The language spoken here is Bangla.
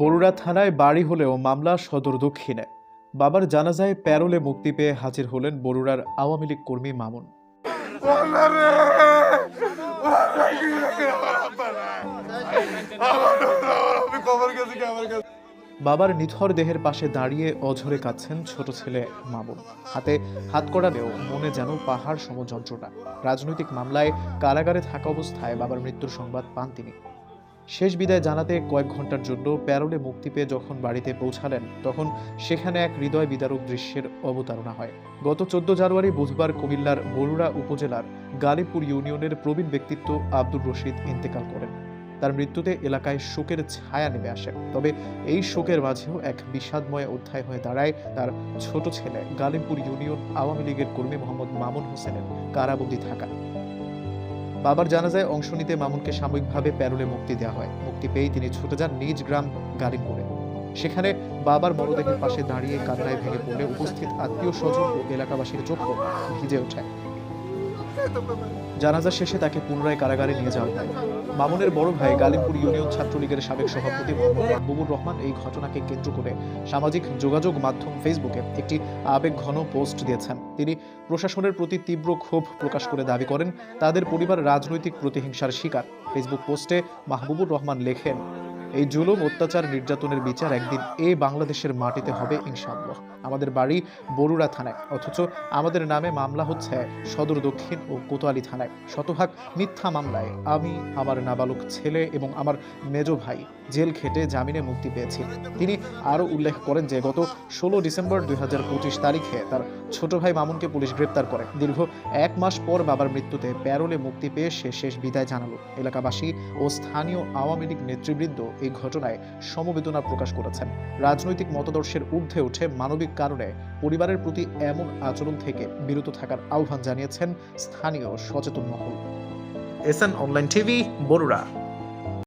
বরুড়া থানায় বাড়ি হলেও মামলা সদর দক্ষিণে। বাবার জানাজায় প্যারোলে মুক্তি পেয়ে হাজির হলেন বরুড়ার আওয়ামী লীগ কর্মী মামুন। বাবার নিথর দেহের পাশে দাঁড়িয়ে অঝরে কাঁদছেন ছোট ছেলে মামুন। হাতে হাত কড়ালেও মনে যেন পাহাড় সম যন্ত্রণা। রাজনৈতিক মামলায় কারাগারে থাকা অবস্থায় বাবার মৃত্যুর সংবাদ পান তিনি। শেষ বিদায় জানাতে কয়েক ঘন্টার জন্য প্যারোলে মুক্তি পেয়ে যখন বাড়িতে পৌঁছালেন, তখন সেখানে এক হৃদয় বিদারক দৃশ্যের অবতারণা হয়। গত 14 জানুয়ারি বুধবার কুমিল্লার বরুড়া উপজেলার গালিবপুর ইউনিয়নের প্রবীণ ব্যক্তিত্ব আব্দুর রশিদ ইন্তেকাল করেন। তার মৃত্যুতে এলাকায় শোকের ছায়া নেমে আসে। তবে এই শোকের মাঝেও এক বিষাদময় অধ্যায় হয়ে দাঁড়ায় তার ছোট ছেলে গালিবপুর ইউনিয়ন আওয়ামী লীগের কর্মী মোহাম্মদ মামুন হোসেনের কারাবন্দী থাকা। বাবার জানাজায় অংশ নিতে মামুনকে সাময়িকভাবে প্যারোলে মুক্তি দেওয়া হয়। মুক্তি পেয়েই তিনি ছুটে যান নিজ গ্রাম গালিবপুরে। সেখানে বাবার মরদেহের পাশে দাঁড়িয়ে কান্নায় ভেঙে পড়লে উপস্থিত আত্মীয় স্বজন ও এলাকাবাসীর চোখও ভিজে ওঠে। জানাজা শেষে তাকে পুনরায় কারাগারে নিয়ে যাওয়া হয়। মামুনের বড় ভাই গালিবপুর ইউনিয়ন ছাত্রলীগের সাবেক সভাপতি মোহাম্মদ মাহবুবুর রহমান এই ঘটনাকে কেন্দ্র করে সামাজিক যোগাযোগ মাধ্যম ফেসবুকে একটি আবেগঘন পোস্ট দিয়েছেন। তিনি প্রশাসনের প্রতি তীব্র ক্ষোভ প্রকাশ করে দাবি করেন তাদের পরিবার রাজনৈতিক প্রতিহিংসার শিকার। ফেসবুক পোস্টে মাহবুবুর রহমান লেখেন, এই জুলুম, অত্যাচার, নির্যাতনের বিচার একদিন এই বাংলাদেশের মাটিতে হবে ইনশাআল্লাহ। আমাদের বাড়ি বরুড়া থানায়, অথচ আমাদের নামে মামলা হচ্ছে সদর দক্ষিণ ও কোতোয়ালি থানায়। শতভাগ মিথ্যা মামলায় আমি, আমার নাবালক ছেলে এবং আমার মেজ ভাই জেল খেটে জামিনে মুক্তি পেয়েছি। তিনি আরও উল্লেখ করেন যে গত 16 ডিসেম্বর 2025 তারিখে তার ছোট ভাই মামুনকে পুলিশ গ্রেপ্তার করে। দীর্ঘ 1 মাস পর বাবার মৃত্যুতে প্যারোলে মুক্তি পেয়ে সে শেষ বিদায় জানালো। এলাকাবাসী ও স্থানীয় আওয়ামী লীগ নেতৃবৃন্দ এই ঘটনায় সমবেদনা প্রকাশ করেছেন। রাজনৈতিক মতাদর্শের ঊর্ধ্বে উঠে মানবিক কারণে পরিবারের প্রতি এমন আচরণ থেকে বিরত থাকার আহ্বান জানিয়েছেন স্থানীয় সচেতন মহল। SN online TV, Barura.